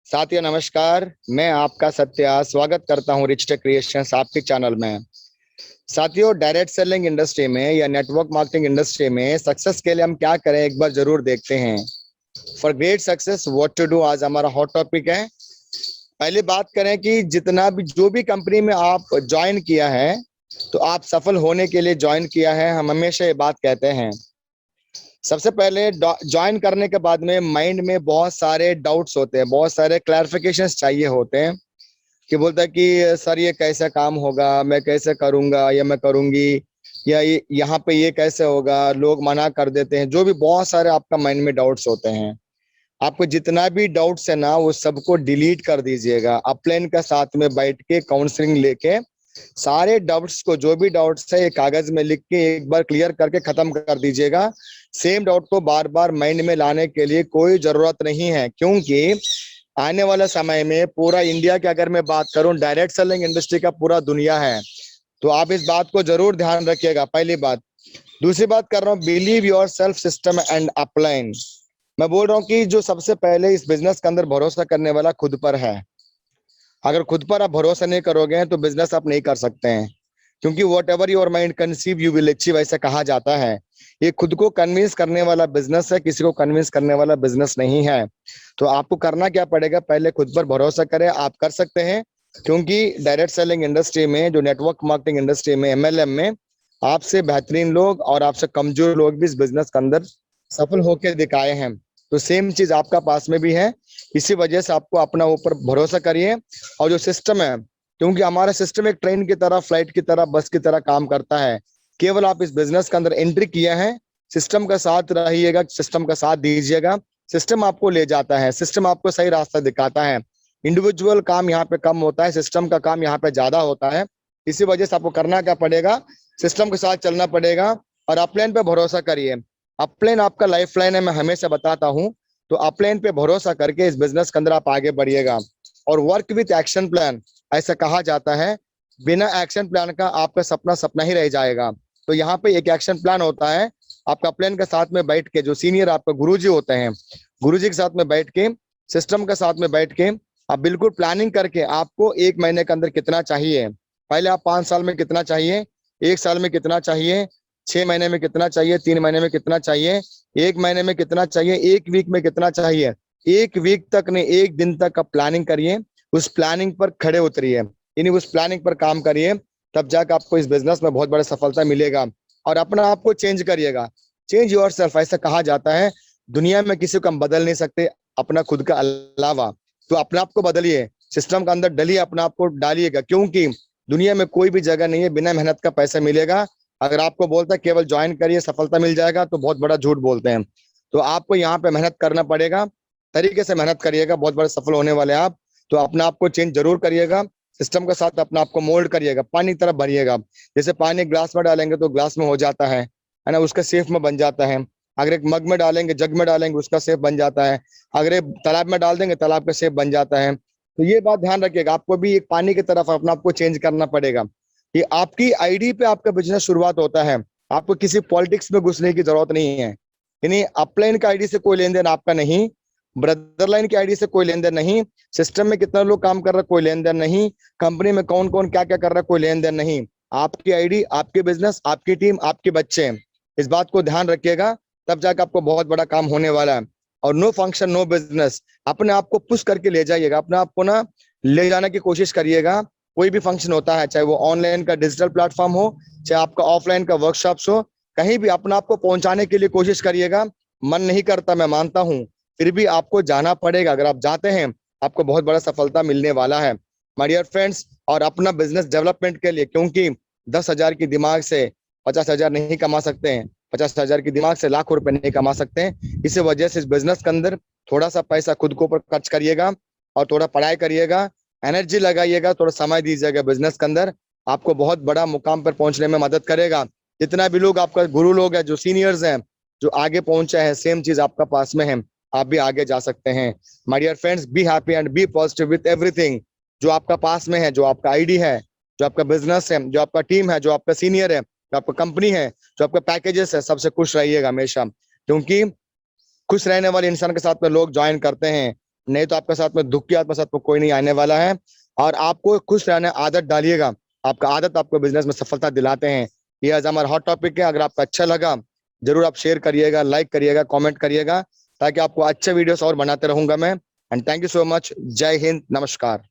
साथियों नमस्कार। मैं आपका सत्या स्वागत करता हूं रिच टेक क्रिएशंस आपके चैनल में। साथियों, डायरेक्ट सेलिंग इंडस्ट्री में या नेटवर्क मार्केटिंग इंडस्ट्री में सक्सेस के लिए हम क्या करें एक बार जरूर देखते हैं। For great success what to do, आज हमारा हॉट टॉपिक है। पहले बात करें कि जितना भी जो भी कंपनी में आप ज्वाइन किया है तो आप सफल होने के लिए ज्वाइन किया है। हम हमेशा ये बात कहते हैं। सबसे पहले ज्वाइन करने के बाद में माइंड में बहुत सारे डाउट्स होते हैं, बहुत सारे क्लैरिफिकेशंस चाहिए होते हैं कि बोलता है कि सर ये कैसे काम होगा, मैं कैसे करूंगा या मैं करूंगी, या यहाँ पे ये कैसे होगा, लोग मना कर देते हैं। जो भी बहुत सारे आपका माइंड में डाउट्स होते हैं, आपको जितना भी डाउट्स है ना वो सबको डिलीट कर दीजिएगा। अपलाइन का साथ में बैठ के काउंसलिंग लेके सारे डाउट्स को, जो भी डाउट्स है, एक कागज में लिख के एक बार क्लियर करके खत्म कर दीजिएगा। सेम डाउट को बार बार माइंड में लाने के लिए कोई जरूरत नहीं है, क्योंकि आने वाला समय में पूरा इंडिया की अगर मैं बात करूं, डायरेक्ट सेलिंग इंडस्ट्री का पूरा दुनिया है। तो आप इस बात को जरूर ध्यान रखिएगा, पहली बात। दूसरी बात कर रहा हूँ, believe your self system and upline. मैं बोल रहा हूँ कि जो सबसे पहले इस बिजनेस के अंदर भरोसा करने वाला खुद पर है। अगर खुद पर आप भरोसा नहीं करोगे तो बिजनेस आप नहीं कर सकते हैं, क्योंकि what ever your mind conceive you will achieve, ऐसा कहा जाता है। ये खुद को कन्विंस करने वाला बिजनेस है, किसी को कन्विंस करने वाला बिजनेस नहीं है। तो आपको करना क्या पड़ेगा, पहले खुद पर भरोसा करें। आप कर सकते हैं, क्योंकि डायरेक्ट सेलिंग इंडस्ट्री में, जो नेटवर्क मार्केटिंग इंडस्ट्री में, एमएलएम में, आपसे बेहतरीन लोग और आपसे कमजोर लोग भी इस बिजनेस के अंदर सफल होकर दिखाए हैं। तो सेम चीज आपका पास में भी है। इसी वजह से आपको अपना ऊपर भरोसा करिए। और जो सिस्टम है, क्योंकि हमारा सिस्टम एक ट्रेन की तरह, फ्लाइट की तरह, बस की तरह काम करता है। केवल आप इस बिजनेस के अंदर एंट्री किया है, सिस्टम का साथ रहिएगा, सिस्टम का साथ दीजिएगा। सिस्टम आपको ले जाता है, सिस्टम आपको सही रास्ता दिखाता है। इंडिविजुअल काम यहाँ पे कम होता है, सिस्टम का काम यहाँ पे ज्यादा होता है। इसी वजह से आपको करना क्या पड़ेगा, सिस्टम के साथ चलना पड़ेगा और अपलाइन पे भरोसा करिए। अपलाइन आपका लाइफ लाइन है, मैं हमेशा बताता हूँ। तो अपलाइन पे भरोसा करके इस बिजनेस के अंदर आप आगे बढ़िएगा। और वर्क विथ एक्शन प्लान, ऐसा कहा जाता है, बिना एक्शन प्लान का आपका सपना सपना ही रह जाएगा। तो यहाँ पे एक एक्शन प्लान होता है। आपका प्लान के साथ में बैठ के, जो सीनियर आपका गुरुजी होते हैं, गुरुजी के साथ में बैठ के, सिस्टम के साथ में बैठ के, आप बिल्कुल प्लानिंग करके आपको एक महीने के अंदर कितना चाहिए, पहले आप 5 साल में कितना चाहिए, 1 साल में कितना चाहिए, 6 महीने में कितना चाहिए, 3 महीने में कितना चाहिए, 1 महीने में कितना चाहिए, 1 वीक में कितना चाहिए। 1 वीक तक नहीं, 1 दिन तक आप प्लानिंग करिए। उस प्लानिंग पर खड़े उतरिए, यानी उस प्लानिंग पर काम करिए। तब जाकर आपको इस बिजनेस में बहुत बड़ा सफलता मिलेगा। और अपना आप को चेंज करिएगा। चेंज योर सेल्फ, ऐसा कहा जाता है। दुनिया में किसी को हम बदल नहीं सकते अपना खुद का अलावा। तो अपने आप को बदलिए, सिस्टम के अंदर डलिए, अपने आप को डालिएगा, क्योंकि दुनिया में कोई भी जगह नहीं है बिना मेहनत का पैसा मिलेगा। अगर आपको बोलता है केवल ज्वाइन करिए सफलता मिल जाएगा, तो बहुत बड़ा झूठ बोलते हैं। तो आपको यहाँ पे मेहनत करना पड़ेगा, तरीके से मेहनत करिएगा, बहुत बड़े सफल होने वाले आप। तो अपने आप को चेंज जरूर करिएगा, सिस्टम के साथ अपने आप को मोल्ड करिएगा, पानी की तरफ भरिएगा। जैसे पानी ग्लास में डालेंगे तो ग्लास में हो जाता है ना, उसका शेप में बन जाता है। अगर एक मग में डालेंगे, जग में डालेंगे, उसका शेप बन जाता है। अगर एक तालाब में डाल देंगे, तालाब का शेप बन जाता है। तो ये बात ध्यान रखिएगा, आपको भी एक पानी की तरफ अपने आप को चेंज करना पड़ेगा। ये आपकी आईडी पे आपका बिजनेस शुरुआत होता है। आपको किसी पॉलिटिक्स में घुसने की जरूरत नहीं है। यानी अपलाइन का आईडी से कोई लेन देन आपका नहीं, ब्रदर लाइन की आईडी से कोई लेन देन नहीं, सिस्टम में कितना लोग काम कर रहा है कोई लेन देन नहीं, कंपनी में कौन कौन क्या क्या कर रहा है कोई लेन देन नहीं। आपकी आईडी, आपके बिजनेस, आपकी टीम, आपके बच्चे। इस बात को ध्यान रखिएगा, तब जाकर आपको बहुत बड़ा काम होने वाला है। और नो फंक्शन नो बिजनेस, अपने आप को पुश करके ले जाइएगा, अपने आप को ना ले जाने की कोशिश करिएगा। कोई भी फंक्शन होता है, चाहे वो ऑनलाइन का डिजिटल प्लेटफॉर्म हो, चाहे आपका ऑफलाइन का वर्कशॉप्स हो, कहीं भी अपने आप को पहुंचाने के लिए कोशिश करिएगा। मन नहीं करता, मैं मानता हूं, फिर भी आपको जाना पड़ेगा। अगर आप जाते हैं, आपको बहुत बड़ा सफलता मिलने वाला है माय डियर फ्रेंड्स। और अपना बिजनेस डेवलपमेंट के लिए, क्योंकि 10,000 की दिमाग से 50,000 नहीं कमा सकते हैं, 50,000 की दिमाग से लाखों रुपए नहीं कमा सकते हैं। इसी वजह से इस बिजनेस के अंदर थोड़ा सा पैसा खुद को ऊपर खर्च करिएगा और थोड़ा पढ़ाई करिएगा, एनर्जी लगाइएगा, थोड़ा समय दीजिएगा बिजनेस के अंदर। आपको बहुत बड़ा मुकाम पर पहुंचने में मदद करेगा। जितना भी लोग आपका गुरु लोग हैं, जो सीनियर्स हैं, जो आगे पहुंचे हैं, सेम चीज आपका पास में है, आप भी आगे जा सकते हैं। My dear friends, be happy and be positive with everything. जो आपका पास में है, जो आपका आईडी है, जो आपका बिजनेस है, जो आपका टीम है, जो आपका सीनियर है, जो आपका कंपनी है, जो आपका पैकेजेस है, सबसे खुश रहिएगा हमेशा। क्योंकि खुश रहने वाले इंसान के साथ में लोग ज्वाइन करते हैं, नहीं तो आपके साथ में दुख की आत्मा साथ में कोई नहीं आने वाला है। और आपको खुश रहने आदत डालिएगा, आपका आदत आपको बिजनेस में सफलता दिलाते हैं। ये आज हमारा हॉट टॉपिक है। अगर आपको अच्छा लगा जरूर आप शेयर करिएगा, लाइक करिएगा, कमेंट करिएगा, ताकि आपको अच्छे वीडियोस और बनाते रहूंगा मैं। And thank you so much. जय हिंद, नमस्कार।